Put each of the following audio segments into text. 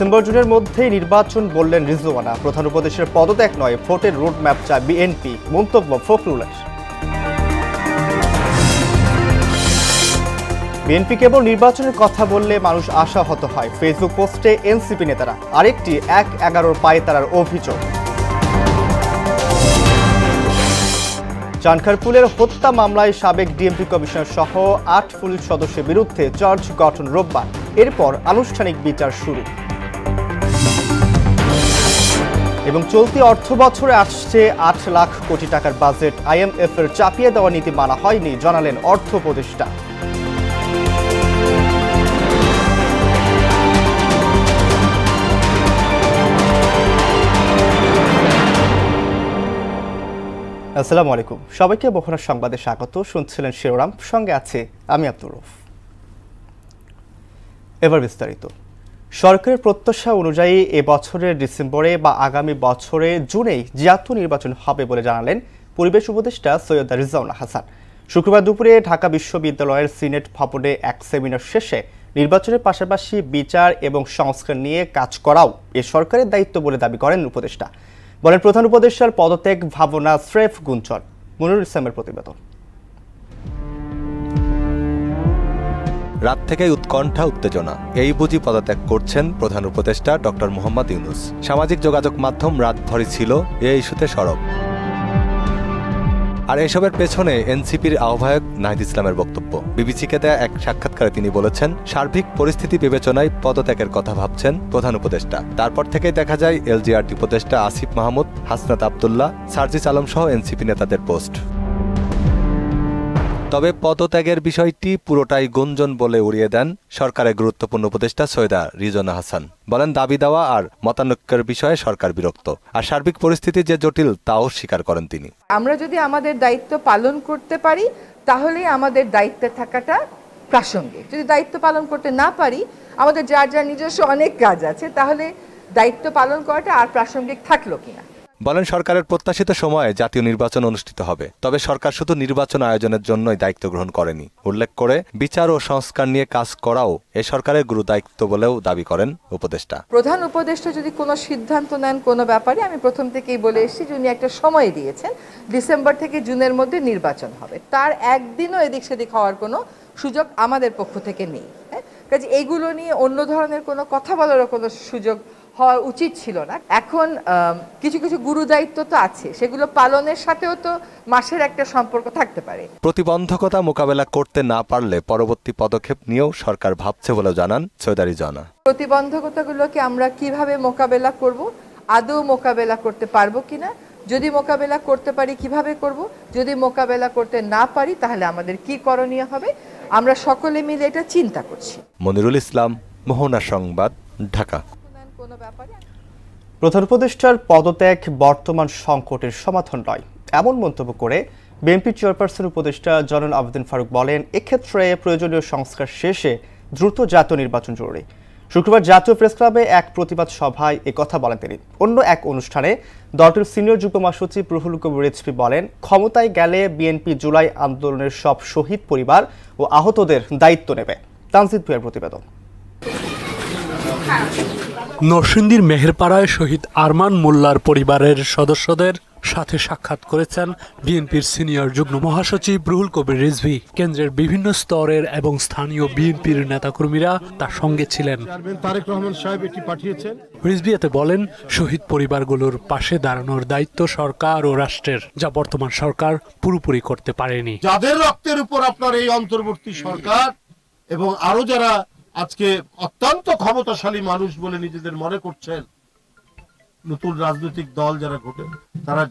ডিসেম্বর-জুনের মধ্যেই নির্বাচন বললেন রিজওয়ানা। প্রধান উপদেষ্টার পদত্যাগ নয়, ভোটের রোডম্যাপ চায় বিএনপি, মন্তব্য ফখরুলের। বিএনপি কেবল নির্বাচনের কথা বললে মানুষ আশাহত হয়, ফেসবুক পোস্টে এনসিপি নেতারা। আরেকটি ১-১১ পায়তারার অভিযোগ। চানখারপুলের হত্যা মামলায় সাবেক ডিএমপি কমিশনার সহ ৮ পুলিশ সদস্যের বিরুদ্ধে চার্জ গঠন রোববার, এরপর আনুষ্ঠানিক বিচার শুরু। এবং চলতি অর্থ বছরে আসছে ৮ লাখ কোটি টাকার বাজেট, IMF এর চাপিয়ে দেওয়া নীতি মানা হয়নি, জানালেন অর্থ উপদেষ্টা। আসসালামু আলাইকুম, সবাইকে বখরার সংবাদে স্বাগত। শুনছিলেন শিরোনাম, সঙ্গে আছে আমি আব্দুর রউফ। এবার বিস্তারিত। সরকারের প্রত্যাশা অনুযায়ী এবছরের ডিসেম্বরে বা আগামী বছরে জুনেই জাতীয় নির্বাচন হবে বলে জানালেন পরিবেশ উপদেষ্টা সৈয়দা রিজওয়ানা হাসান। শুক্রবার দুপুরে ঢাকা বিশ্ববিদ্যালয়ের সিনেট ভবনে এক সেমিনার শেষে নির্বাচনের পাশাপাশি বিচার এবং সংস্কার নিয়ে কাজ করাও এ সরকারের দায়িত্ব বলে দাবি করেন উপদেষ্টা। বলেন প্রধান উপদেষ্টার পদত্যাগ ভাবনা স্রেফ গুঞ্জন। মনিরুল ইসলামের প্রতিবেদন। রাত থেকেই উৎকণ্ঠা, উত্তেজনা, এই বুঝি পদত্যাগ করছেন প্রধান উপদেষ্টা ডক্টর মোহাম্মদ ইউনূস। সামাজিক যোগাযোগ মাধ্যম রাতভরই ছিল এই ইস্যুতে সরব। আর এসবের পেছনে এনসিপির আহ্বায়ক নাহিদ ইসলামের বক্তব্য। বিবিসিকে দেয়া এক সাক্ষাৎকারে তিনি বলেছেন, সার্বিক পরিস্থিতি বিবেচনায় পদত্যাগের কথা ভাবছেন প্রধান উপদেষ্টা। তারপর থেকেই দেখা যায় এলজিআরটি উপদেষ্টা আসিফ মাহমুদ, হাসনাত আবদুল্লাহ, সার্জিস আলম সহ এনসিপি নেতাদের পোস্ট। তবে পদত্যাগের বিষয়টি পুরোটাই গুঞ্জন বলে উড়িয়ে দেন সরকারের গুরুত্বপূর্ণ উপদেষ্টা সৈয়দা রিজওয়ানা হাসান। বলেন দাবি দেওয়া আর মতানৈক্যের বিষয়ে সরকার বিরক্ত, আর সার্বিক পরিস্থিতি যে জটিল তাও স্বীকার করেন তিনি। আমরা যদি আমাদের দায়িত্ব পালন করতে পারি তাহলেই আমাদের দায়িত্বে থাকাটা প্রাসঙ্গিক। যদি দায়িত্ব পালন করতে না পারি, আমাদের যার যার নিজস্ব অনেক কাজ আছে, তাহলে দায়িত্ব পালন করাটা আর প্রাসঙ্গিক থাকলো কিনা। বলেন সরকারের প্রত্যাশিত সময়ে জাতীয় নির্বাচন অনুষ্ঠিত হবে, তবে সরকার শুধু নির্বাচন আয়োজনের জন্যই দায়িত্ব গ্রহণ করেনি। উল্লেখ করে বিচার ও সংস্কার নিয়ে কাজ করাও এ সরকারের গুরু দায়িত্ব বলেও দাবি করেন উপদেষ্টা। প্রধান উপদেষ্টা যদি কোনো সিদ্ধান্ত নেন কোনো ব্যাপারে, আমি প্রথম থেকেই বলে এসেছি যে উনি একটা সময় দিয়েছেন, ডিসেম্বর থেকে জুনের মধ্যে নির্বাচন হবে। তার একদিনও এদিক সেদিক হওয়ার কোনো সুযোগ আমাদের পক্ষ থেকে নেই। কাজে এইগুলো নিয়ে অন্য ধরনের কোনো কথা বলারও কোনো সুযোগ হওয়া উচিত ছিল না। এখন কিছু কিছু গুরু দায়িত্ব তো আছে, সেগুলো পালনের সাথেও তো মাসের একটা সম্পর্ক থাকতে পারে। প্রতিবন্ধকতা মোকাবেলা করতে না পারলে পরবর্তী পদক্ষেপ নিয়েও সরকার ভাবছে বলেও জানান সৈয়দা রিজওয়ানা। প্রতিবন্ধকতাগুলোকে আমরা কিভাবে মোকাবেলা করব, আদৌ মোকাবেলা করতে পারবো কিনা, যদি মোকাবেলা করতে পারি কিভাবে করব, যদি মোকাবেলা করতে না পারি তাহলে আমাদের কি করণীয় হবে, আমরা সকলে মিলে এটা চিন্তা করছি। মনিরুল ইসলাম, মোহনা সংবাদ, ঢাকা। প্রধান উপদেষ্টার পদত্যাগ বর্তমান সংকটের সমাধান নয়, এমন মন্তব্য করে বিএনপি চেয়ারপারসন উপদেষ্টা জয়নুল আবেদিন ফারুক বলেন, এক্ষেত্রে প্রয়োজনীয় সংস্কার শেষে দ্রুত জাতীয় নির্বাচন জরুরি। শুক্রবার জাতীয় প্রেস ক্লাবে এক প্রতিবাদ সভায় একথা বলেন তিনি। অন্য এক অনুষ্ঠানে দলটির সিনিয়র যুগ্ম মহাসচিব রুহুল কবির রিজভী বলেন, ক্ষমতায় গেলে বিএনপি জুলাই আন্দোলনের সব শহীদ পরিবার ও আহতদের দায়িত্ব নেবে। তানজিদ ভুঁইয়ার প্রতিবেদন। নরসিংদীর মেহেরপাড়ায় শহীদ আরমান মোল্লার পরিবারের সদস্যদের সাথে সাক্ষাৎ করেছেন বিএনপির সিনিয়র যুগ্ম মহাসচিব রুহুল কবির রিজভী। কেন্দ্রের বিভিন্ন স্তরের এবং স্থানীয় বিএনপির নেতাকর্মীরা তার সঙ্গে ছিলেন। রিজভী এতে বলেন, শহীদ পরিবারগুলোর পাশে দাঁড়ানোর দায়িত্ব সরকার ও রাষ্ট্রের, যা বর্তমান সরকার পুরোপুরি করতে পারেনি। যাদের রক্তের উপর আপনার এই অন্তর্বর্তী সরকার এবং আরো যারা আজকে অত্যন্ত ক্ষমতাশালী মানুষ বলে নিজেদের মনে করছেন, নতুন রাজনৈতিক দল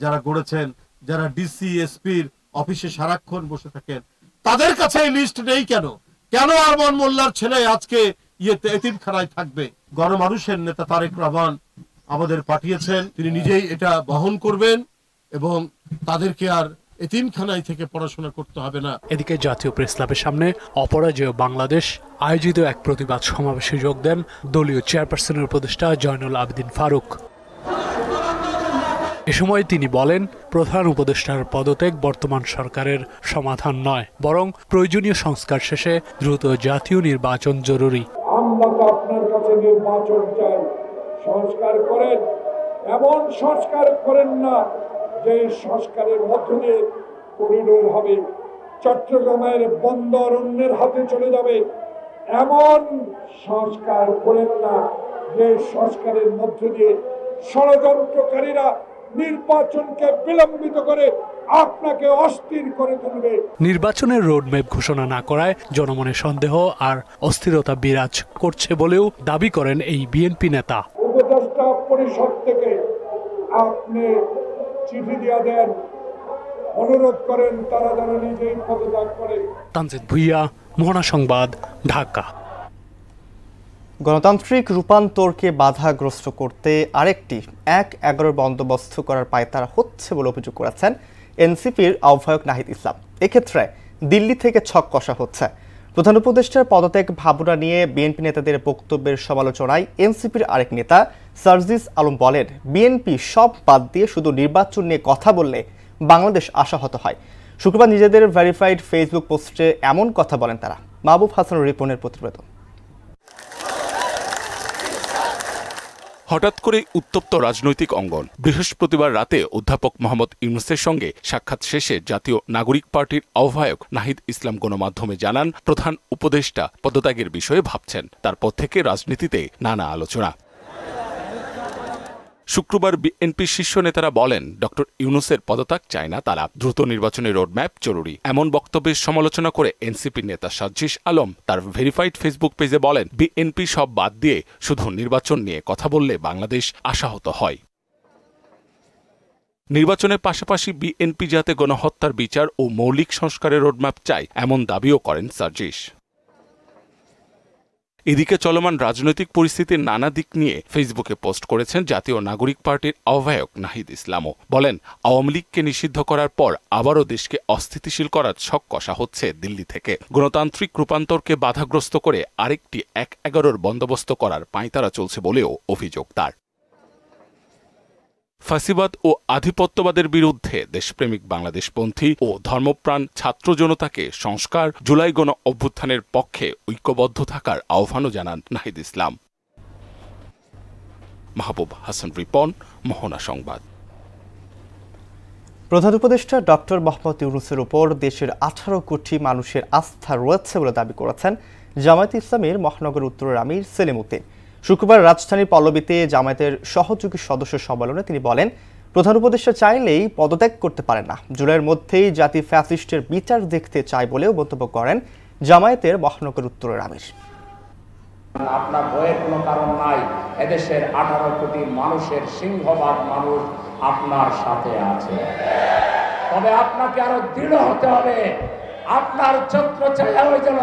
যারা গড়েছেন, যারা ডিসি এসপির অফিসে সারাক্ষণ বসে থাকেন, তাদের কাছে এই লিস্ট নেই কেন? কেন আরমান মোল্লার ছেলে আজকে এতিমখানায় থাকবে? গণমানুষের নেতা তারেক রহমান আমাদের পাঠিয়েছেন, তিনি নিজেই এটা বহন করবেন এবং তাদেরকে আর এতিমখানায় থেকে পড়াশোনা করতে হবে না। এদিকে জাতীয় প্রেস ক্লাবের সামনে অপরাজেয় বাংলাদেশ আয়োজিত এক প্রতিবাদ সমাবেশে যোগ দেন দলীয় চেয়ারপারসনের উপদেষ্টা জয়নুল আবেদিন ফারুক। এ সময় তিনি বলেন, প্রধান উপদেষ্টার পদত্যাগ বর্তমান সরকারের সমাধান নয়, বরং প্রয়োজনীয় সংস্কার শেষে দ্রুত জাতীয় নির্বাচন জরুরি। আমরা তো আপনার কাছে নির্বাচন চাই, সংস্কার করেন, এমন সংস্কার করেন না যে সংস্কারের মধ্য দিয়ে করিডোর হবে, চট্টগ্রামের বন্দর অন্যের হাতে চলে যাবে। এমন সংস্কার করেন না যে সংস্কারের মধ্য দিয়ে ষড়যন্ত্রকারীরা নির্বাচনকে বিলম্বিত করে আপনাকে অস্থির করে তুলবে। নির্বাচনের রোডম্যাপ ঘোষণা না করায় জনমনে সন্দেহ আর অস্থিরতা বিরাজ করছে বলেও দাবি করেন এই বিএনপি নেতা। উপদেষ্টা পরিষদ থেকে আপনি চিঠি দিয়ে দেন, অনুরোধ করেন তারা যেন নিজেই পদত্যাগ করে। তানজিদ ভুইয়া, মোহনা সংবাদ, ঢাকা। গণতান্ত্রিক রূপান্তরকে বাধাগ্রস্ত করতে আরেকটি ১/১১ বন্দোবস্ত করার পায়তারা হচ্ছে বলে অভিযোগ করেছেন এনসিপির আহ্বায়ক নাহিদ ইসলাম। এক্ষেত্রে দিল্লি থেকে ছক কষা হচ্ছে। প্রধান উপদেষ্টার পদত্যাগ ভাবনা নিয়ে বিএনপি নেতাদের বক্তব্যের সমালোচনায় এনসিপির আরেক নেতা সার্জিস আলম বলেন, বিএনপি সব বাদ দিয়ে শুধু নির্বাচন নিয়ে কথা বললে বাংলাদেশ আশাহত হয়। শুক্রবার নিজেদের ভেরিফাইড ফেসবুক পোস্টে এমন কথা বলেন তারা। মাহবুব হাসান রিপনের প্রতিবেদন। হঠাৎ করে উত্তপ্ত রাজনৈতিক অঙ্গন। বৃহস্পতিবার রাতে অধ্যাপক মোহাম্মদ ইউনূসের সঙ্গে সাক্ষাৎ শেষে জাতীয় নাগরিক পার্টির আহ্বায়ক নাহিদ ইসলাম গণমাধ্যমে জানান, প্রধান উপদেষ্টা পদত্যাগের বিষয়ে ভাবছেন। তারপর থেকে রাজনীতিতে নানা আলোচনা। শুক্রবার বিএনপি শীর্ষ নেতারা বলেন, ডক্টর ইউনূসের পদত্যাগ চায় না তারা, দ্রুত নির্বাচনের রোডম্যাপ জরুরি। এমন বক্তব্যের সমালোচনা করে এনসিপির নেতা সার্জিস আলম তার ভেরিফাইড ফেসবুক পেজে বলেন, বিএনপি সব বাদ দিয়ে শুধু নির্বাচন নিয়ে কথা বললে বাংলাদেশ আশাহত হয়। নির্বাচনের পাশাপাশি বিএনপি যাতে গণহত্যার বিচার ও মৌলিক সংস্কারের রোডম্যাপ চায়, এমন দাবিও করেন সার্জিস। এদিকে চলমান রাজনৈতিক পরিস্থিতির নানা দিক নিয়ে ফেসবুকে পোস্ট করেছেন জাতীয় নাগরিক পার্টির আহ্বায়ক নাহিদ ইসলামও। বলেন, আওয়ামী লীগকে নিষিদ্ধ করার পর আবারও দেশকে অস্থিতিশীল করার ছক কষা হচ্ছে দিল্লি থেকে। গণতান্ত্রিক রূপান্তরকে বাধাগ্রস্ত করে আরেকটি ১/১১ বন্দোবস্ত করার পাঁয়তারা চলছে বলেও অভিযোগ তার। ফাঁসিবাদ ও আধিপত্যবাদের বিরুদ্ধে দেশপ্রেমিক বাংলাদেশপন্থী ও ধর্মপ্রাণ ছাত্র জনতাকে সংস্কার, জুলাই গণ অভ্যুত্থানের পক্ষে ঐক্যবদ্ধ থাকার আহ্বানও জানান নাহিদ ইসলাম। মাহবুব হাসান রিপন, মোহনা সংবাদ। প্রধান উপদেষ্টা ডক্টর মোহাম্মদ ইউনূসের উপর দেশের ১৮ কোটি মানুষের আস্থা রয়েছে বলে দাবি করেছেন জামায়াতে ইসলামীর মহানগর উত্তরের আমির সেলিম উদ্দিন। শুক্রবার রাজধানীর পল্লবীতে জামায়াতের সহযোগী সদস্য সম্মেলনে তিনি বলেন, প্রধান উপদেষ্টা চাইলেই পদত্যাগ করতে পারেন না, জুলাইয়ের মধ্যেই জাতি ফ্যাসিস্টের বিচার দেখতে চায় বলেও মন্তব্য করেন জামায়াতের মহানগর উত্তরের আমির। আপনার ভয়ের কোনো কারণ নাই, এদেশের 18 কোটি মানুষের সিংহভাগ মানুষ আপনার সাথে আছে। তবে আপনাকে আরো দৃঢ় হতে হবে। আপনার ছত্র ছায়ায় যেন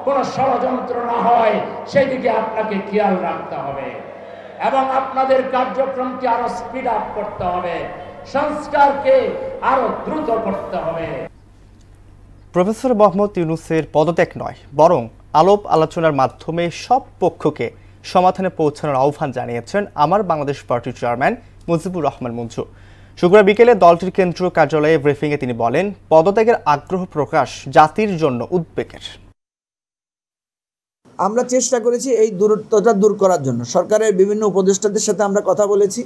কোনো ষড়যন্ত্র না হয়, সেদিকে আপনাকে খেয়াল রাখতে হবে এবং আপনাদের কার্যক্রমকে আরো স্পিড আপ করতে হবে, সংস্কারকে আরো দ্রুত করতে হবে। প্রফেসর মোহাম্মদ ইউনূসের পদত্যাগ নয়, বরং আলাপ আলোচনার মাধ্যমে সব পক্ষকে সমাধানে পৌঁছানোর আহ্বান জানিয়েছেন আমার বাংলাদেশ পার্টির চেয়ারম্যান মুজিবুর রহমান মঞ্জু। শুক্রবার বিকেলে দলটির কেন্দ্রীয় কার্যালয়ে ব্রিফিংয়ে তিনি বলেন, পদত্যাগের আগ্রহ প্রকাশ জাতির জন্য উদ্বেগের। আমরা চেষ্টা করেছি এই দূরত্বটা দূর করার জন্য। সরকারের বিভিন্ন উপদেষ্টাদের সাথে আমরা কথা বলেছি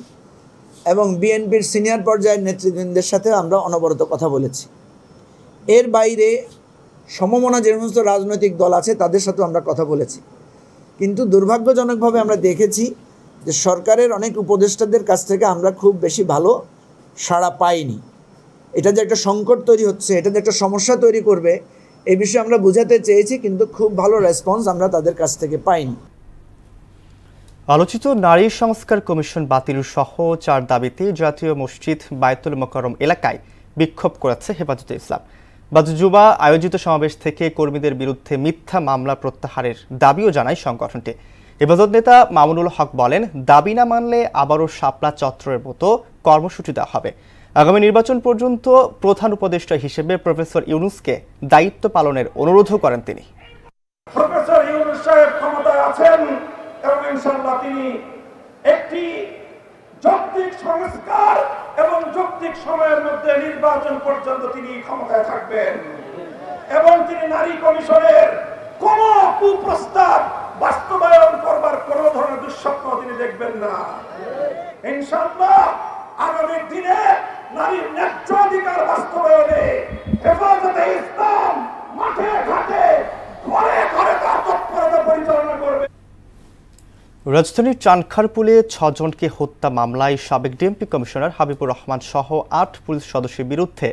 এবং বিএনপির সিনিয়র পর্যায়ের নেতৃবৃন্দের সাথে আমরা অনবরত কথা বলেছি। এর বাইরে সমমনা যে সমস্ত রাজনৈতিক দল আছে তাদের সাথেও আমরা কথা বলেছি, কিন্তু দুর্ভাগ্যজনকভাবে আমরা দেখেছি যে সরকারের অনেক উপদেষ্টাদের কাছ থেকে আমরা খুব বেশি ভালো সাড়া পাইনি। এটা যে একটা সংকট তৈরি হচ্ছে, এটা যে একটা সমস্যা তৈরি করবে, এই বিষয়ে আমরা বোঝাতে চেয়েছি, কিন্তু খুব ভালো রেসপন্স আমরা তাদের কাছ থেকে পাইনি। আলোচিত নারী সংস্কার কমিশন বাতিল সহ 4 দাবিতে জাতীয় মসজিদ বায়তুল মোকাররম এলাকায় বিক্ষোভ করেছে হেফাজতে ইসলাম। বাজজুবা আয়োজিত সমাবেশ থেকে কর্মীদের বিরুদ্ধে মিথ্যা মামলা প্রত্যাহারের দাবিও জানায় সংগঠনটি। হেফাজত নেতা মামুনুল হক বলেন, দাবি না মানলে আবারও শাপলা চত্বরের মতো কর্মসূচি দেওয়া হবে। আগামী নির্বাচন পর্যন্ত প্রধান উপদেষ্টা হিসেবে প্রফেসর ইউনূসকে দায়িত্ব পালনের অনুরোধও করেন তিনি। প্রফেসর ইউনূস সাহেব ক্ষমতায় আছেন এবং ইনশাআল্লাহ তিনি একটি যৌক্তিক সংস্কার এবং যৌক্তিক সময়ের মধ্যে নির্বাচন পর্যন্ত তিনি ক্ষমতায় থাকবেন এবং তিনি নারী কমিশনের কোন কুপ্রস্তাব বাস্তবায়ন করবার কোন ধরনের দুঃস্বপ্ন তিনি দেখবেন না। ইনশাআল্লাহ আগামী দিনে নারীর ন্যায্য অধিকার বাস্তবায়নে হেফাজতে ইসলাম মাঠে ঘাটে ঘরে ঘরে তার তৎপরতা পরিচালনা করবে। রাজধানীর চানখারপুলে 6 জনকে হত্যা মামলায় সাবেক ডিএমপি কমিশনার হাবিবুর রহমান সহ 8 পুলিশ সদস্যের বিরুদ্ধে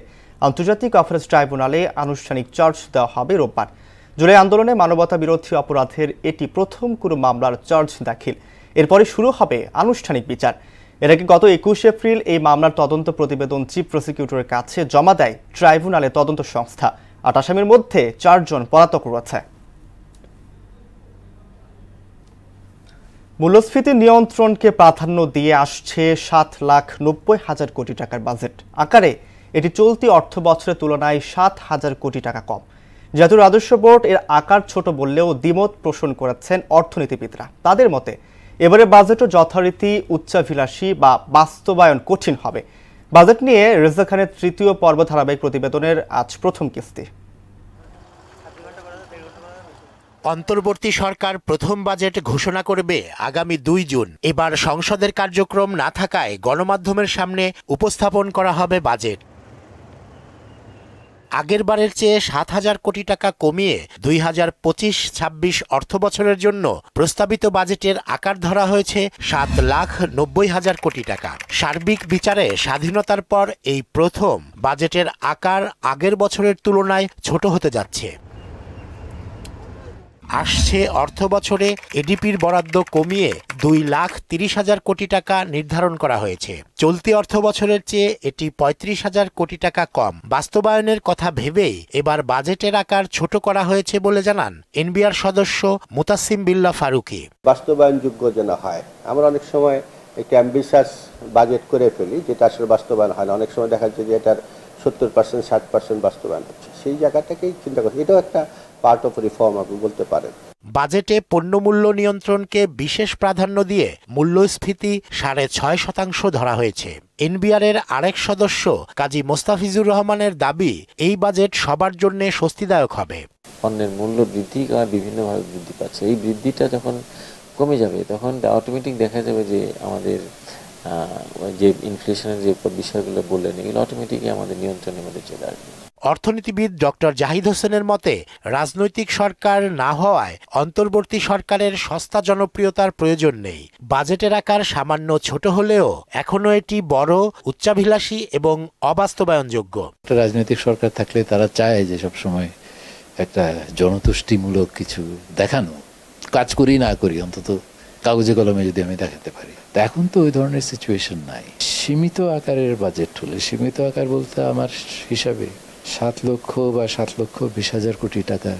আন্তর্জাতিক অপরাধ ট্রাইব্যুনালে আনুষ্ঠানিক চার্জ দেওয়া হবে রোববার। জুলাই আন্দোলনে মানবতা বিরোধী অপরাধের এটি প্রথম কোনো মামলার চার্জ দাখিল। এরপরে শুরু হবে আনুষ্ঠানিক বিচার। এর আগে গত 21 এপ্রিল এই মামলার তদন্ত প্রতিবেদন চিফ প্রসিকিউটরের কাছে জমা দেয় ট্রাইব্যুনালে তদন্ত সংস্থা। 8 আসামির মধ্যে 4 জন পলাতক রয়েছে। মূল্যস্ফীতি নিয়ন্ত্রণকে প্রাধান্য দিয়ে আসছে 7,90,000 কোটি টাকার বাজেট আকারে এটি চলতি অর্থ বছরের তুলনায় 7,000 কোটি টাকা কম। জাতীয় রাজস্ব বোর্ড এর আকার ছোট বললেও দ্বিমত পোষণ করেছেন অর্থনীতিবিদরা। তাদের মতে এবারে বাজেটও যথারীতি উচ্চাভিলাষী বা বাস্তবায়ন কঠিন হবে। বাজেট নিয়ে রেজা খানের 3য় পর্ব ধারাবাহিক প্রতিবেদনের আজ প্রথম কিস্তি। অন্তর্বর্তী সরকার প্রথম বাজেট ঘোষণা করবে আগামী 2 জুন। এবার সংসদের কার্যক্রম না থাকায় গণমাধ্যমের সামনে উপস্থাপন করা হবে বাজেট। আগের বারের চেয়ে 7,000 কোটি টাকা কমিয়ে 2025-26 অর্থবছরের জন্য প্রস্তাবিত বাজেটের আকার ধরা হয়েছে 7,90,000 কোটি টাকা। সার্বিক বিচারে স্বাধীনতার পর এই প্রথম বাজেটের আকার আগের বছরের তুলনায় ছোট হতে যাচ্ছে। আসছে অর্থবছরে এডিপির বরাদ্দ কমিয়ে 2,30,000 কোটি টাকা নির্ধারণ করা হয়েছে। চলতি অর্থবছরের চেয়ে এটি 35,000 কোটি টাকা কম। বাস্তবায়নের কথা ভেবেই এবার বাজেটের আকার ছোট করা হয়েছে বলে জানান এনবিআর সদস্য মুতাসিম বিল্লাহ ফারুকি। বাস্তবায়নযোগ্য যেন হয়। আমরা অনেক সময় একটি অ্যাম্বিশাস বাজেট করে ফেলি, যেটা আসলে বাস্তবায়ন হয় না। অনেক সময় দেখা যাচ্ছে যে এটার 70% 60% বাস্তবায়ন হচ্ছে। সেই জায়গাটাকেই চিন্তা করছি। এটাও একটা পার্ট অফ রিফর্ম আপনি বলতে পারেন। বাজেটে পণ্যমূল্য নিয়ন্ত্রণকে বিশেষ প্রাধান্য দিয়ে মূল্যস্ফীতি 6.5% ধরা হয়েছে। এনবিআর এর আরেক সদস্য কাজী মোস্তাফিজুর রহমানের দাবি, এই বাজেট সবার জন্য স্বস্তিদায়ক হবে। পণ্যের মূল্য বৃদ্ধি বিভিন্নভাবে বৃদ্ধি পাচ্ছে। এই বৃদ্ধিটা যখন কমে যাবে তখন অটোমেটিক দেখা যাবে যে আমাদের যে ইনফ্লেশনের যে বিষয়গুলো বললেন এগুলো অটোমেটিকই আমাদের নিয়ন্ত্রণের মধ্যে চলে আসবে। অর্থনীতিবিদ ডক্টর জাহিদ হোসেনের মতে রাজনৈতিক সরকার না হওয়ায় অন্তর্বর্তী সরকারের সস্তা জনপ্রিয়তার প্রয়োজন নেই। বাজেটের আকার সামান্য ছোট হলেও এখনো এটি বড়, উচ্চাভিলাষী এবং অবাস্তবায়নযোগ্য। রাজনৈতিক সরকার থাকলে তারা চায় যে সবসময় একটা জনতুষ্টিমূলক কিছু দেখানো, কাজ করি না করি অন্তত কাগজে কলমে যদি আমি দেখাতে পারি। এখন তো ওই ধরনের সিচুয়েশন নাই। সীমিত আকারের বাজেট হলে, সীমিত আকার বলতে আমার হিসাবে 7 লক্ষ বা 7,20,000 কোটি টাকার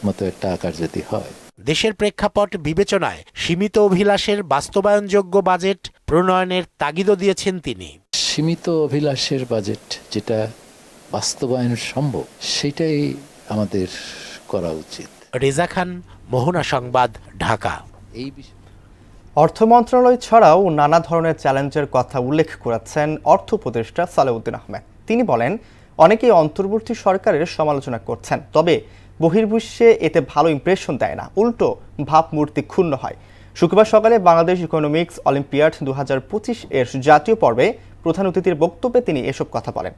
মতো একটা আকার যদি হয়। দেশের প্রেক্ষাপট বিবেচনায় সীমিত অভিলাষের বাস্তবায়নযোগ্য বাজেট প্রণয়নের তাগিদও দিয়েছেন তিনি। সীমিত অভিলাষের বাজেট যেটা বাস্তবায়ন সম্ভব সেটাই আমাদের করা উচিত। রেজা খান, মোহনা সংবাদ, ঢাকা। এই বিষয়ে অর্থ মন্ত্রণালয় ছাড়াও নানা ধরনের চ্যালেঞ্জের কথা উল্লেখ করেছেন অর্থ উপদেষ্টা সালেউদ্দিন আহমেদ। তিনি বলেন, অনেকেই অন্তর্বর্তী সরকারের সমালোচনা করছেন, তবে বহির্বিশ্বে এতে ভালো ইমপ্রেশন দেয় না, উল্টো ভাবমূর্তি ক্ষুণ্ণ হয়। শুক্রবার সকালে বাংলাদেশ ইকোনমিক্স অলিম্পিয়াড 2025 এর জাতীয় পর্বে প্রধান অতিথির বক্তব্যে তিনি এসব কথা বলেন।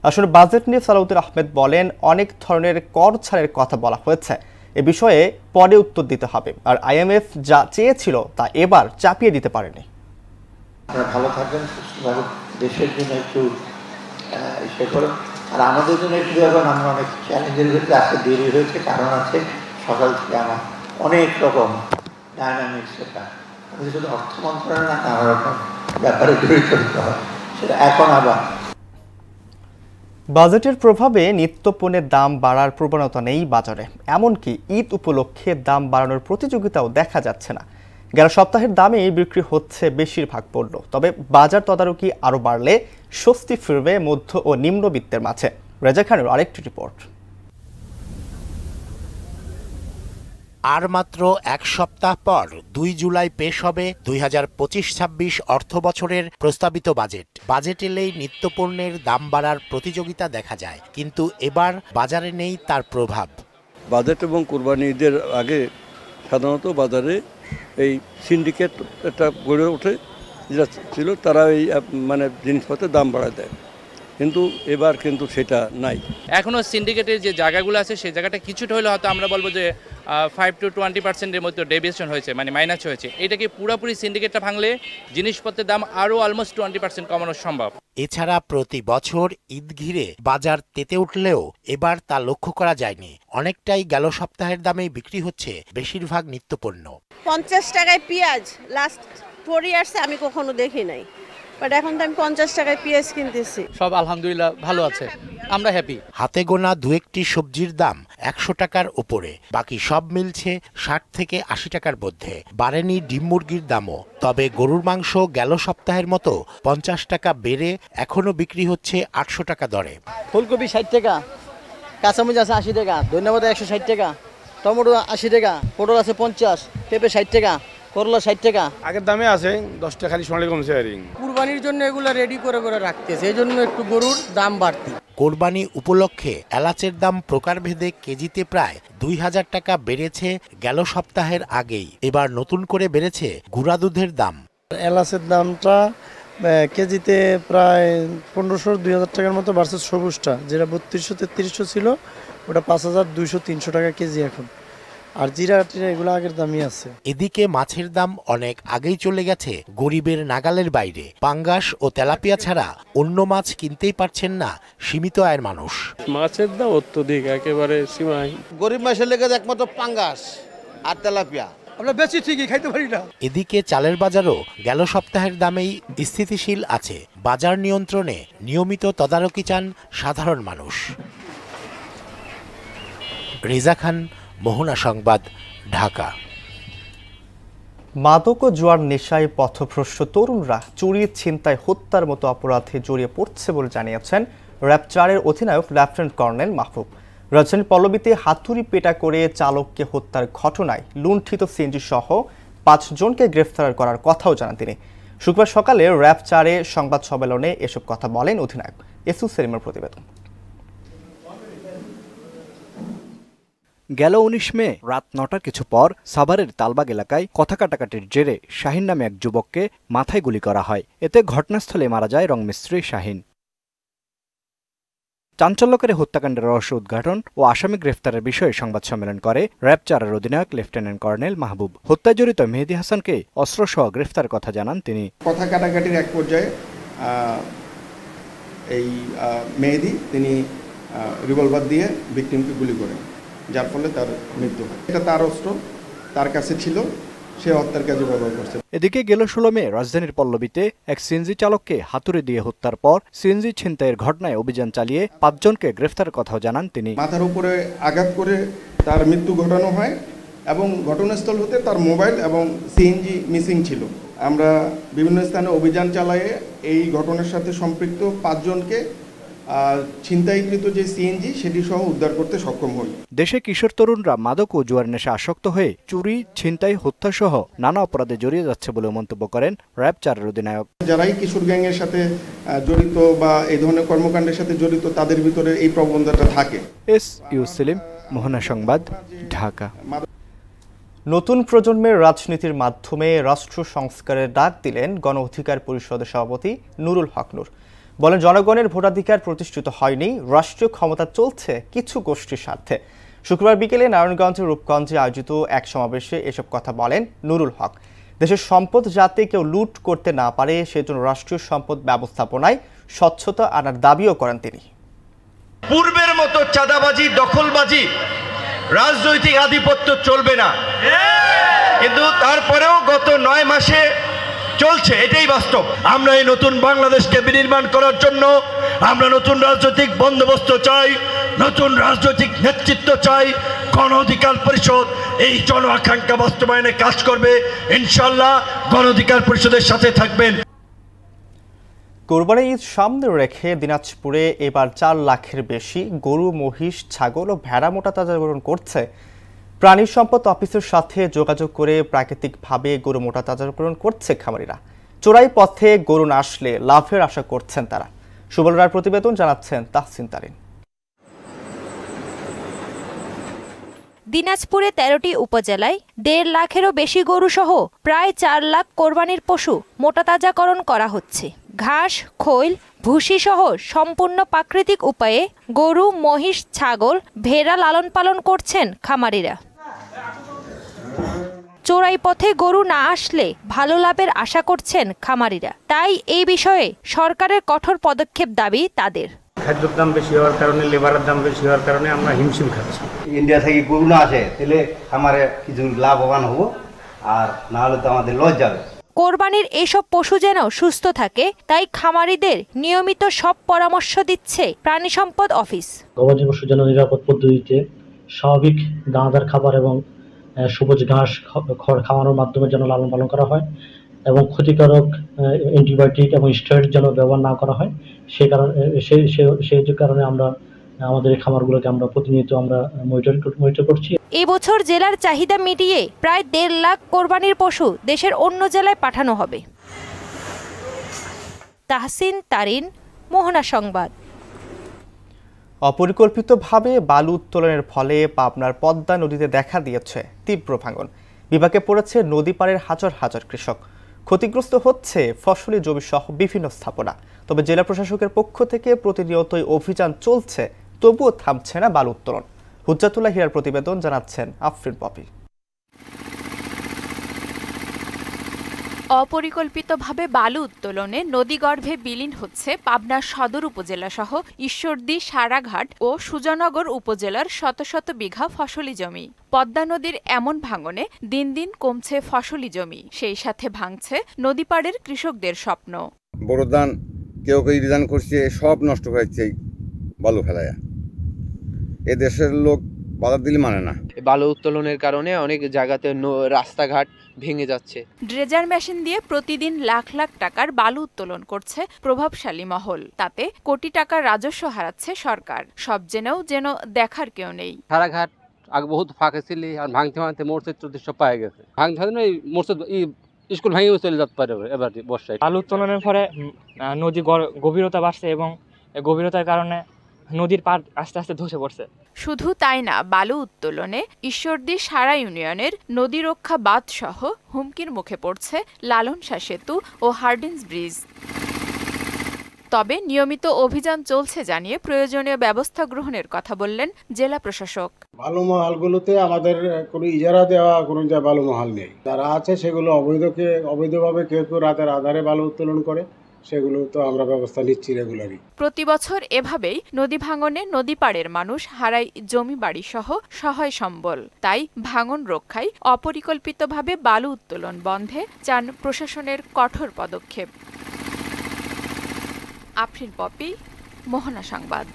আসলে বাজেট নিয়ে সালেউদ্দিন আহমেদ বলেন, অনেক ধরনের কর ছাড়ের কথা বলা হয়েছে, এ বিষয়ে পরে উত্তর দিতে হবে। আর আইএমএফ যা চেয়েছিল তা এবার চাপিয়ে দিতে পারেনি। আপনারা ভালো থাকবেন, সুস্থভাবে দেশের জন্য একটু ইসে করেন। আর আমাদের জন্য একটু এখন আমরা অনেক চ্যালেঞ্জের ভিতরে আসতে দেরি হয়েছে, কারণ আছে সকাল থেকে আমার অনেক রকম ডায়নামিক্স, সেটা আমাদের শুধু অর্থ মন্ত্রণালয় না, নানা রকম ব্যাপারে জড়িত হতে হয়। সেটা এখন আবার বাজেটের প্রভাবে নিত্যপণ্যের দাম বাড়ার প্রবণতা নেই বাজারে। এমনকি ঈদ উপলক্ষে দাম বাড়ানোর প্রতিযোগিতাও দেখা যাচ্ছে না। গেল সপ্তাহের দামেই বিক্রি হচ্ছে বেশিরভাগ পণ্য। তবে বাজার তদারকি আরও বাড়লে স্বস্তি ফিরবে মধ্য ও নিম্নবিত্তের মাঝে। রেজা খানের আরেকটি রিপোর্ট। আর মাত্র 1 সপ্তাহ পর 2 জুলাই পেশ হবে 2025-26 অর্থ বছরের প্রস্তাবিত বাজেট। বাজেট এলেই নিত্যপণ্যের দাম বাড়ার প্রতিযোগিতা দেখা যায়, কিন্তু এবার বাজারে নেই তার প্রভাব। বাজেট এবং কুরবানি ঈদের আগে সাধারণত বাজারে এই সিন্ডিকেট একটা গড়ে ওঠে, যেটা ছিল তারা এই মানে জিনিসপত্রের দাম বাড়ায় দেয়, কিন্তু এবার কিন্তু সেটা নাই। এখনও সিন্ডিকেটের যে জায়গাগুলো আছে সেই জায়গাটা কিছুটা হলে হয়তো আমরা বলবো যে 5 to 20% মধ্যে ডেভিয়েশন হয়েছে, মানে মাইনাস হয়েছে। এটাকে পুরোপুরি সিন্ডিকেটটা ভাঙলে জিনিসপত্রের দাম আরও অলমোস্ট 20% কমানো সম্ভব। এছাড়া প্রতি বছর ঈদ ঘিরে বাজার তেতে উঠলেও এবার তা লক্ষ্য করা যায়নি। অনেকটাই গেল সপ্তাহের দামেই বিক্রি হচ্ছে বেশিরভাগ নিত্যপণ্য। 50 টাকায় পেঁয়াজ লাস্ট 4 ইয়ার্সে আমি কখনো দেখি নাই, বাট এখন তো আমি 50 টাকায় পেঁয়াজ কিনতেছি। সব আলহামদুলিল্লাহ ভালো আছে, আমরা হ্যাপি। হাতে গোনা দু একটি সবজির দাম 100 টাকার উপরে, বাকি সব মিলছে 60 থেকে 80 টাকার মধ্যে। বাড়েনি ডিম মুরগির দামও, তবে গরুর মাংস গেল সপ্তাহের মতো 50 টাকা বেড়ে এখনো বিক্রি হচ্ছে 800 টাকা দরে। ফুলকপি 60 টাকা, কাঁচামরিচ আছে 80 টাকা, ধন্যবাদ 160 টাকা, টমেটো 80 টাকা, পটল আছে 50, পেঁপে 60 টাকা, করলা 60 টাকা। আগের দামে আছে, 10 টাকা খালি সোনালি কমছে। আর কুরবানির জন্য এগুলো রেডি করে করে রাখতেছে, এই জন্য একটু গরুর দাম বাড়তি। কোরবানি উপলক্ষে এলাচের দাম প্রকারভেদে কেজিতে প্রায় 2000 টাকা বেড়েছে গেল সপ্তাহের আগেই। এবার নতুন করে বেড়েছে গুঁড়া দুধের দাম। এলাচের দামটা কেজিতে প্রায় 1500-2000 টাকার মতো বাড়ছে। সবুজটা যেটা 3200-3300 ছিল, ওটা 5200-300 টাকা কেজি এখন। আর জিরা টিরা এগুলো আগের দামই আছে। এদিকে মাছের দাম অনেক আগেই চলে গেছে গরিবের নাগালের বাইরে। পাঙ্গাস ও তেলাপিয়া ছাড়া অন্য মাছ কিনতেই পারছেন না সীমিত আয়ের মানুষ। মাছের দাম অত্যধিক, একেবারে সীমাহীন। গরিব মাছের লেগে একমাত্র পাঙ্গাস আর তেলাপিয়া আমরা বেশি ঠিকই খাইতে পারি না। এদিকে চালের বাজারও গেল সপ্তাহের দামেই স্থিতিশীল আছে। বাজার নিয়ন্ত্রণে নিয়মিত তদারকি চান সাধারণ মানুষ। রেজা খান, মোহনা সংবাদ, ঢাকা। মাদক ও জুয়ার নেশায় পথভ্রষ্ট তরুণরা চুরি, ছিনতাই, হত্যার মতো অপরাধে জড়িয়ে পড়ছে বলে জানিয়েছেন র্যাব 4-এর অধিনায়ক লেফটেন্যান্ট কর্নেল মাহবুব। রাজধানীর পল্লবীতে হাতুড়ি পেটা করে চালককে হত্যার ঘটনায় লুণ্ঠিত সিএনজি সহ 5 জনকে গ্রেফতার করার কথাও জানান তিনি। শুক্রবার সকালে র্যাব 4-এ সংবাদ সম্মেলনে এসব কথা বলেন অধিনায়ক। এসু সেলিমের প্রতিবেদন। গেল 19 মে রাত 9টার কিছু পর সাভারের তালবাগ এলাকায় কথা কাটাকাটির জেরে শাহিন নামে এক যুবককে মাথায় গুলি করা হয়। এতে ঘটনাস্থলে মারা যায় রংমিস্ত্রি শাহিন। চাঞ্চল্যকারী হত্যাকাণ্ডের রহস্য উদ্ঘাটন ও আসামি গ্রেফতারের বিষয়ে সংবাদ সম্মেলন করে র্যাব 4-এর অধিনায়ক লেফটেন্যান্ট কর্নেল মাহবুব। হত্যায় জড়িত মেহেদি হাসানকে অস্ত্রসহ গ্রেফতারের কথা জানান তিনি। কথা কাটাকাটির এক পর্যায়ে এই মেহেদি তিনি রিভলভার দিয়ে ভিকটিমকে গুলি করেন, যার ফলে তার মৃত্যু হয়। এটা তার অস্ত্র তার কাছে ছিল, সে হত্যার কাজে ব্যবহার করছে। এদিকে গেল 16 মে রাজধানীর পল্লবীতে এক সিএনজি চালককে হাতুড়ি দিয়ে হত্যার পর সিএনজি ছিনতাইয়ের ঘটনায় অভিযান চালিয়ে 5 জনকে গ্রেফতারের কথাও জানান তিনি। মাথার উপরে আঘাত করে তার মৃত্যু ঘটানো হয় এবং ঘটনাস্থল হতে তার মোবাইল এবং সিএনজি মিসিং ছিল। আমরা বিভিন্ন স্থানে অভিযান চালিয়ে এই ঘটনার সাথে সম্পৃক্ত 5 জনকে ছিনতাইকৃত যে সিএনজি সেটি সহ উদ্ধার করতে সক্ষম হই। দেশে কিশোর তরুণরা মাদক ও জুয়ার নেশা আসক্ত হয়ে চুরি, ছিনতাই, হত্যা সহ নানা অপরাধে জড়িয়ে যাচ্ছে বলে মন্তব্য করেন র্যাব 4-এর অধিনায়ক। যারাই কিশোর গ্যাংয়ের সাথে জড়িত বা এই ধরনের কর্মকাণ্ডের সাথে জড়িত তাদের ভিতরে এই প্রবণতাটা থাকে। এসইউ সেলিম, মোহনা সংবাদ, ঢাকা। নতুন প্রজন্মের রাজনীতির মাধ্যমে রাষ্ট্র সংস্কারের ডাক দিলেন গণ অধিকার পরিষদের সভাপতি নুরুল হক নূর। বলেন, জনগণের ভোটাধিকার প্রতিষ্ঠিত হয়নি, রাষ্ট্রীয় ক্ষমতা চলছে কিছু গোষ্ঠীর স্বার্থে। শুক্রবার বিকেলে নারায়ণগঞ্জের রূপগঞ্জে আয়োজিত এক সমাবেশে এসব কথা বলেন নুরুল হক। দেশের সম্পদ যাতে কেউ লুট করতে না পারে সেজন্য রাষ্ট্রীয় সম্পদ ব্যবস্থাপনায় স্বচ্ছতা আনার দাবিও করেন তিনি। পূর্বের মতো চাঁদাবাজি, দখলবাজি, রাজনৈতিক আধিপত্য চলবে না, কিন্তু তারপরেও গত 9 মাসে চলছে, এটাই বাস্তব। আমরা এই নতুন বাংলাদেশকে বিনির্মাণ করার জন্য আমরা নতুন রাজনৈতিক বন্দোবস্ত চাই, নতুন রাজনৈতিক নেতৃত্ব চাই। গণ অধিকার পরিষদ এই জন আকাঙ্ক্ষা বাস্তবায়নে কাজ করবে, ইনশাআল্লাহ গণ অধিকার পরিষদের সাথে থাকবেন। কোরবানি ঈদ সামনে রেখে দিনাজপুরে এবার 4 লাখের বেশি গরু, মহিষ, ছাগল ও ভেড়া মোটা তাজাকরণ করছে। প্রাণী সম্পদ অফিসের সাথে যোগাযোগ করে প্রাকৃতিকভাবে গরু মোটা তাজাকরণ করছে খামারিরা। চোরাই পথে গরু না আসলে লাভের আশা করছেন তারা। সুবল রায়ের প্রতিবেদন, জানাচ্ছেন তাহসিন তারিন। দিনাজপুরে ১৩টি উপজেলায় ১.৫ লাখেরও বেশি গরুসহ প্রায় ৪ লাখ কোরবানির পশু মোটাতাজাকরণ করা হচ্ছে। ঘাস, খৈল, ভুসি সহ সম্পূর্ণ প্রাকৃতিক উপায়ে গরু, মহিষ, ছাগল, ভেড়া লালন পালন করছেন খামারিরা। চোরাই পথে গরু না আসলে ভালো লাভের আশা করছেন খামারিরা। তাই এই বিষয়ে সরকারের কঠোর পদক্ষেপ দাবি তাদের। খাদ্যের দাম বেশি হওয়ার কারণে, লেবারের দাম বেশি হওয়ার কারণে আমরা হিমশিম খাচ্ছি। ইন্ডিয়া থেকে গরু না আসে তাহলে আমারে কিছু লাভবান হবো, আর না হলে তো আমাদের লস যাবে। কোরবানির এসব পশু যেন সুস্থ থাকে তাই খামারিদের নিয়মিত সব পরামর্শ দিচ্ছে প্রাণী সম্পদ অফিস। গবাদি পশু যেন নিরাপদ পদ্ধতিতে স্বাভাবিক দানাদার খাবার এবং সবুজ ঘাস খড় খাওয়ানোর মাধ্যমে যেন লালন পালন করা হয় এবং ক্ষতিকারক অ্যান্টিবায়োটিক এবং স্টেরয়েড যেন ব্যবহার না করা হয়। সেই কারণে আমরা আমাদের এই খামারগুলোকে আমরা প্রতিনিয়ত আমরা মনিটর করছি। এই বছর জেলার চাহিদা মিটিয়ে প্রায় ১.৫ লাখ কোরবানির পশু দেশের অন্য জেলায় পাঠানো হবে। তাহসিন তারিন, মোহনা সংবাদ। অপরিকল্পিতভাবে বালু উত্তোলনের ফলে পাবনার পদ্মা নদীতে দেখা দিয়েছে তীব্র ভাঙন। বিপাকে পড়েছে নদী পাড়ের হাজার হাজার কৃষক। ক্ষতিগ্রস্ত হচ্ছে ফসলি জমি সহ বিভিন্ন স্থাপনা। তবে জেলা প্রশাসকের পক্ষ থেকে প্রতিনিয়তই অভিযান চলছে, তবুও থামছে না বালু উত্তোলন। হুজ্জাতুল্লাহ হীরার প্রতিবেদন, জানাচ্ছেন আফরিন পপি। অপরিকল্পিতভাবে বালু উত্তোলনে নদীগর্ভে বিলীন হচ্ছে পাবনা সদর উপজেলা সহ ঈশ্বরদী, সারাঘাট ও সুজানগর উপজেলার শত শত বিঘা ফসলি জমি। পদ্মা নদীর এমন ভাঙনে দিন দিন কমছে ফসলি জমি, সেই সাথে ভাঙছে নদীপাড়ের কৃষকদের স্বপ্ন। বড় ধান কেউ কেউ রিজান করছে, সব নষ্ট হয়েছে বালু ফেলায়া। এ দেশের লোক বাধা দিলে মানে না। বালু উত্তোলনের কারণে অনেক জায়গাতে রাস্তাঘাট ভেঙে যাচ্ছে। ড্রেজার মেশিন দিয়ে প্রতিদিন লাখ লাখ টাকার বালু উত্তোলন করছে প্রভাবশালী মহল। তাতে কোটি টাকার রাজস্ব হারাচ্ছে সরকার। সব জেনেও যেন দেখার কেউ নেই। সারাঘাট আগে বহুত ফাঁকা ছিল, আর ভাঙতে ভাঙতে মোর্চে 3400 পায়ে গেছে। ভাঙতে ভাঙতে মোর্চে স্কুল ভেঙে চলে যেতে পারে এবার বর্ষায়। বালু উত্তোলনের ফলে নদী গভীরতা বাড়ছে এবং গভীরতার কারণে নদীর পাড় আস্তে আস্তে ধসে পড়ছে। শুধু তাই না, বালু উত্তোলনে ঈশ্বরদী সারা ইউনিয়নের নদী রক্ষা বাঁধ সহ হুমকির মুখে পড়ছে লালনশাহ সেতু ও হার্ডিন্স ব্রিজ। তবে নিয়মিত অভিযান চলছে জানিয়ে প্রয়োজনীয় ব্যবস্থা গ্রহণের কথা বললেন জেলা প্রশাসক। বালু মহালগুলোতে আমাদের কোনো ইজারা দেওয়া কোনো বালু মহাল নেই। যারা আছে সেগুলো অবৈধভাবে কেউ কেউ রাতের আধারে বালু উত্তোলন করে, সেগুলো তো আমরা ব্যবস্থা নিচ্ছি রেগুলারই। প্রতি বছর এভাবেই নদী ভাঙনে নদী পাড়ের মানুষ হারায় জমি বাড়ি সহ সহায় সম্বল। তাই ভাঙন রক্ষায় অপরিকল্পিতভাবে বালু উত্তোলন বন্ধে চান প্রশাসনের কঠোর পদক্ষেপ। আফরিন পপি, মোহনা সংবাদ।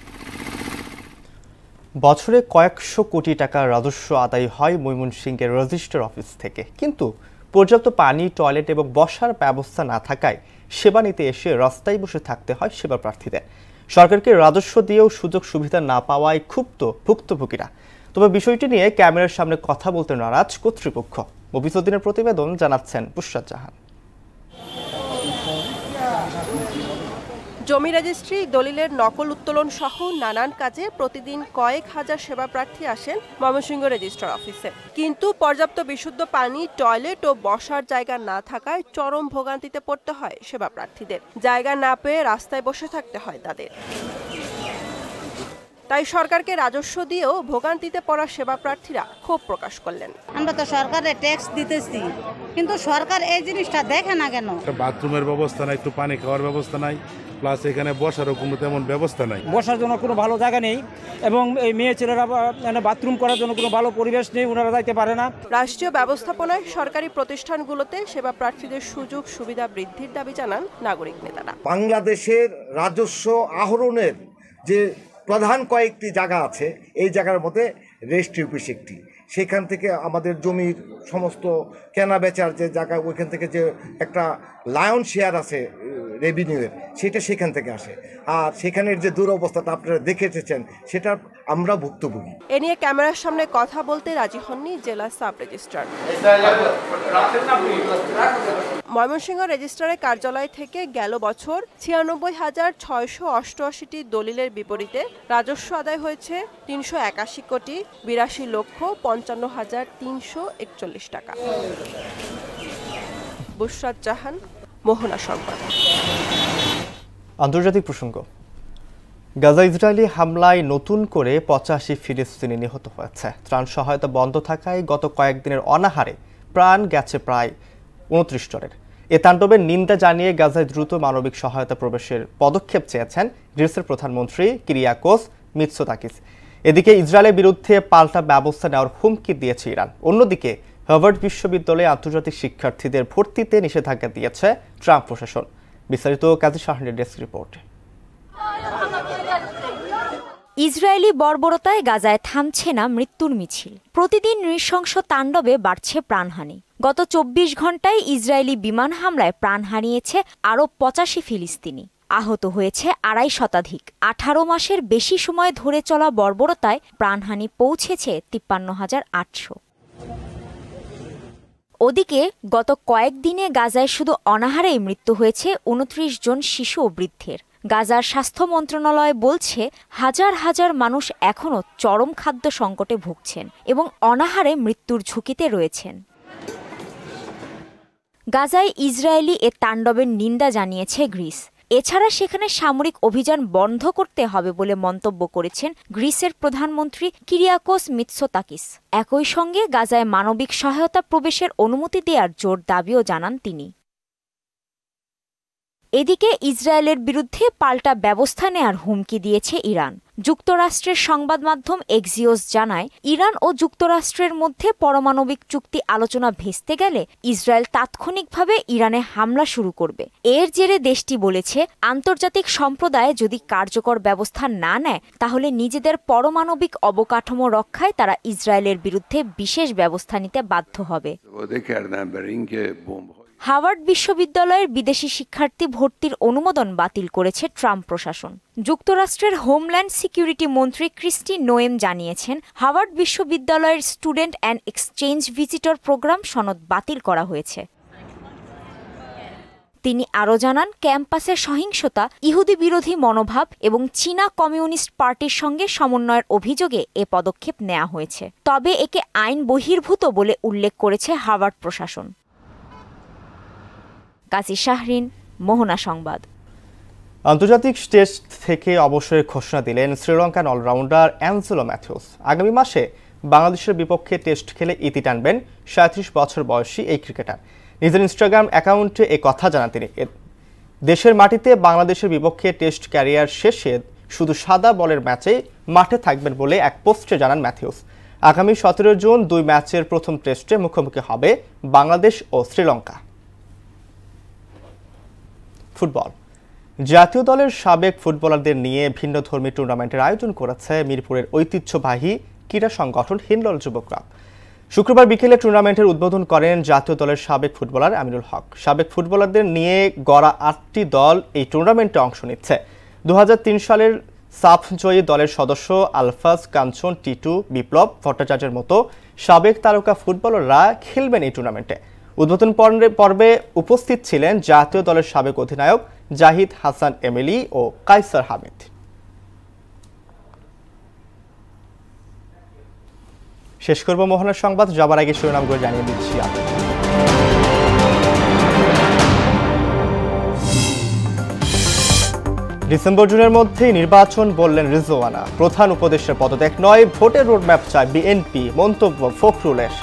বছরে কয়েকশো কোটি টাকা রাজস্ব আদায় হয় ময়মনসিংহের রেজিস্ট্রার অফিস থেকে, কিন্তু পর্যাপ্ত পানি, টয়লেট এবং বসার ব্যবস্থা না থাকায় সেবা নিতে এসে রাস্তায় বসে থাকতে হয় সেবা প্রার্থীদের। সরকারকে রাজস্ব দিয়েও সুযোগ সুবিধা না পাওয়ায় ক্ষুব্ধ ভুক্তভোগীরা। তবে বিষয়টি নিয়ে ক্যামেরার সামনে কথা বলতে নারাজ কর্তৃপক্ষ। মফিজউদ্দিনের প্রতিবেদন, জানাচ্ছেন পুশরাত জাহান। জমি রেজিস্ট্রি, দলিলের নকল উত্তোলন সহ নানান কাজে প্রতিদিন কয়েক হাজার সেবা প্রার্থী আসেন ময়মনসিংহ রেজিস্ট্রার অফিসে। কিন্তু পর্যাপ্ত বিশুদ্ধ পানি, টয়লেট ও বসার জায়গা না থাকায় চরম ভোগান্তিতে পড়তে হয় সেবা প্রার্থীদের। জায়গা না পেয়ে রাস্তায় বসে থাকতে হয় তাদের। তাই সরকারকে রাজস্ব দিয়েও ভোগান্তিতে পড়া সেবা প্রার্থীরা ক্ষোভ প্রকাশ করলেন। আমরা তো সরকারের ট্যাক্স দিতেছি, কিন্তু সরকার এই জিনিসটা দেখে না কেন? বাথরুমের ব্যবস্থা নাই, একটু পানি খাওয়ার ব্যবস্থা নাই, প্লাস এখানে বসারও কোনো তেমন ব্যবস্থা নাই। বসার জন্য কোনো ভালো জায়গা নেই এবং এই মেয়ে ছেলেরা বাথরুম করার জন্য কোনো ভালো পরিবেশ নেই, ওনারা যাইতে পারে না। রাষ্ট্রীয় ব্যবস্থাপনায় সরকারি প্রতিষ্ঠানগুলোতে সেবা প্রার্থীদের সুযোগ সুবিধা বৃদ্ধির দাবি জানান নাগরিক নেতারা। বাংলাদেশের রাজস্ব আহরণের যে প্রধান কয়েকটি জায়গা আছে, এই জায়গার মধ্যে রেজিস্ট্রি অফিস একটি। সেখান থেকে আমাদের জমির সমস্ত কেনা বেচার যে জায়গা, ওইখান থেকে যে একটা লায়ন শেয়ার আছে রেভিনিউয়ের, সেটা সেখান থেকে আসে। আর সেখানের যে দুরবস্থাটা আপনারা দেখে এসেছেন, সেটার আমরা ভুক্তভোগী। এ নিয়ে ক্যামেরার সামনে কথা বলতে রাজি হননি জেলা সাব রেজিস্ট্রার। ময়মনসিংহ রেজিস্ট্রারের কার্যালয় থেকে গেল বছর ৯৬,৬৮৮টি দলিলের বিপরীতে রাজস্ব আদায় হয়েছে ৩৮১,৮২,৫৫,৩৪১ টাকা। বুশরাত জাহান, মোহনা সংবাদ। আন্তর্জাতিক প্রসঙ্গ। গাজা ইসরায়েলি হামলায় নতুন করে ৮৫ ফিলিস্তিনি নিহত হয়েছে। ত্রাণ সহায়তা বন্ধ থাকায় গত কয়েকদিনের অনাহারে প্রাণ গেছে প্রায় ২৯ জনের। এ তাণ্ডবের নিন্দা জানিয়ে গাজায় দ্রুত মানবিক সহায়তা প্রবেশের পদক্ষেপ চেয়েছেন গ্রিসের প্রধানমন্ত্রী কিরিয়াকোস মিৎসোতাকিস। এদিকে ইসরায়েলের বিরুদ্ধে পাল্টা ব্যবস্থা নেওয়ার হুমকি দিয়েছে ইরান। অন্যদিকে হার্ভার্ড বিশ্ববিদ্যালয়ে আন্তর্জাতিক শিক্ষার্থীদের ভর্তিতে নিষেধাজ্ঞা দিয়েছে ট্রাম্প প্রশাসন। বিস্তারিত কাজী শাহরিনের ডেস্ক রিপোর্ট। ইসরায়েলি বর্বরতায় গাজায় থামছে না মৃত্যুর মিছিল। প্রতিদিন নৃশংস তাণ্ডবে বাড়ছে প্রাণহানি। গত ২৪ ঘন্টায় ইসরায়েলি বিমান হামলায় প্রাণ হারিয়েছে আরও ৮৫ ফিলিস্তিনি। আহত হয়েছে ২৫০ শতাধিক। ১৮ মাসের বেশি সময় ধরে চলা বর্বরতায় প্রাণহানি পৌঁছেছে ৫৩,৮০০। ওদিকে গত কয়েকদিনে গাজায় শুধু অনাহারেই মৃত্যু হয়েছে ২৯ জন শিশু ও বৃদ্ধের। গাজার স্বাস্থ্য মন্ত্রণালয় বলছে হাজার হাজার মানুষ এখনও চরম খাদ্য সংকটে ভুগছেন এবং অনাহারে মৃত্যুর ঝুঁকিতে রয়েছেন। গাজায় ইসরায়েলি এ তাণ্ডবের নিন্দা জানিয়েছে গ্রিস। এছাড়া সেখানে সামরিক অভিযান বন্ধ করতে হবে বলে মন্তব্য করেছেন গ্রিসের প্রধানমন্ত্রী কিরিয়াকোস মিৎসোতাকিস। একই সঙ্গে গাজায় মানবিক সহায়তা প্রবেশের অনুমতি দেওয়ার জোর দাবিও জানান তিনি। এদিকে ইসরায়েলের বিরুদ্ধে পাল্টা ব্যবস্থা নেয়ার হুমকি দিয়েছে ইরান। যুক্তরাষ্ট্রের সংবাদ মাধ্যম এক্সিওস জানায়, ইরান ও যুক্তরাষ্ট্রের মধ্যে পারমাণবিক চুক্তি আলোচনা ভেস্তে গেলে ইসরায়েল তাৎক্ষণিকভাবে ইরানে হামলা শুরু করবে। এর জেরে দেশটি বলেছে, আন্তর্জাতিক সম্প্রদায় যদি কার্যকর ব্যবস্থা না নেয় তাহলে নিজেদের পারমাণবিক অবকাঠামো রক্ষায় তারা ইসরায়েলের বিরুদ্ধে বিশেষ ব্যবস্থা নিতে বাধ্য হবে। হার্ভার্ড বিশ্ববিদ্যালয়ের বিদেশি শিক্ষার্থী ভর্তির অনুমোদন বাতিল করেছে ট্রাম্প প্রশাসন। যুক্তরাষ্ট্রের হোমল্যান্ড সিকিউরিটি মন্ত্রী ক্রিস্টি নোয়েম জানিয়েছেন, হার্ভার্ড বিশ্ববিদ্যালয়ের student and exchange visitor program সনদ বাতিল করা হয়েছে। তিনি আরও জানান, ক্যাম্পাসের সহিংসতা, ইহুদি বিরোধী মনোভাব এবং চীনা কমিউনিস্ট পার্টির সঙ্গে সমন্বয়ের অভিযোগে এ পদক্ষেপ নেওয়া হয়েছে। তবে একে আইন বহির্ভূত বলে উল্লেখ করেছে হার্ভার্ড প্রশাসন। কাজী শাহরিন, মোহনা সংবাদ। আন্তর্জাতিক টেস্ট থেকে অবসরের ঘোষণা দিলেন শ্রীলঙ্কান অলরাউন্ডার অ্যাঞ্জেলো ম্যাথিউস। আগামী মাসে বাংলাদেশের বিপক্ষে টেস্ট খেলে ইতি টানবেন ৩৭ বছর বয়সী এই ক্রিকেটার। নিজের ইনস্টাগ্রাম অ্যাকাউন্টে এ কথা জানান তিনি। দেশের মাটিতে বাংলাদেশের বিপক্ষে টেস্ট ক্যারিয়ার শেষে শুধু সাদা বলের ম্যাচে মাঠে থাকবেন বলে এক পোস্টে জানান ম্যাথিউস। আগামী ১৭ জুন ২ ম্যাচের প্রথম টেস্টে মুখোমুখি হবে বাংলাদেশ ও শ্রীলঙ্কা। ফুটবল। জাতীয় দলের সাবেক ফুটবলারদের নিয়ে ভিন্নধর্মী টুর্নামেন্টের আয়োজন করেছে মিরপুরের ঐতিহ্যবাহী ক্রীড়া সংগঠন হিন্দল যুব ক্লাব। শুক্রবার বিকেলে টুর্নামেন্টের উদ্বোধন করেন জাতীয় দলের সাবেক ফুটবলার আমিনুল হক। সাবেক ফুটবলারদের নিয়ে গড়া ৮টি দল এই টুর্নামেন্টে অংশ নিচ্ছে। ২০০৩ সালের সাফ জয়ী দলের সদস্য আলফাজ, কাঞ্চন, টিটু, বিপ্লব ভট্টাচার্যের মতো সাবেক তারকা ফুটবলাররা খেলবেন এই টুর্নামেন্টে। উদ্বোধন পর্বে উপস্থিত ছিলেন জাতীয় দলের সাবেক অধিনায়ক জাহিদ হাসান এমিলি ও কায়সার হামিদ। শেষ করব মোহনার সংবাদ, যাবার আগে শিরোনামগুলো জানিয়ে দিচ্ছি। ডিসেম্বর জুনের মধ্যেই নির্বাচন বললেন রিজওয়ানা। প্রধান উপদেষ্টার পদত্যাগ নয়, ভোটের রোডম্যাপ চায় বিএনপি, মন্তব্য ফখরুলের।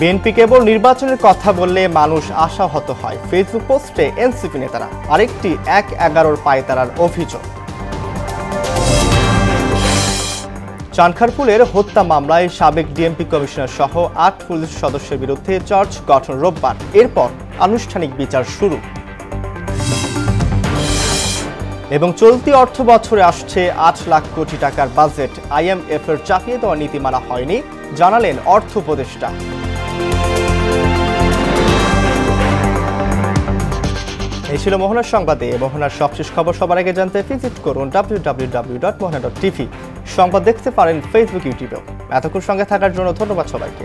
বিএনপি কেবল নির্বাচনের কথা বললে মানুষ আশাহত হয়, ফেসবুক পোস্টে এনসিপি নেতারা। আরেকটি ১/১১ পায়তারার অভিযোগ। চানখারপুলের হত্যা মামলায় সাবেক ডিএমপি কমিশনার সহ ৮ পুলিশ সদস্যের বিরুদ্ধে চার্জ গঠন রোববার। এরপর আনুষ্ঠানিক বিচার শুরু। এবং চলতি অর্থ বছরে আসছে ৮ লাখ কোটি টাকার বাজেট। IMF এর চাপিয়ে দেওয়া নীতি মানা হয়নি, জানালেন অর্থ উপদেষ্টা। এই ছিল মোহনার সংবাদে। মোহনার সবশেষ খবর সবার আগে জানতে ভিজিট করুন www.mohana.tv। সংবাদ দেখতে পারেন ফেসবুক, ইউটিউবেও। এতক্ষণ সঙ্গে থাকার জন্য ধন্যবাদ সবাইকে।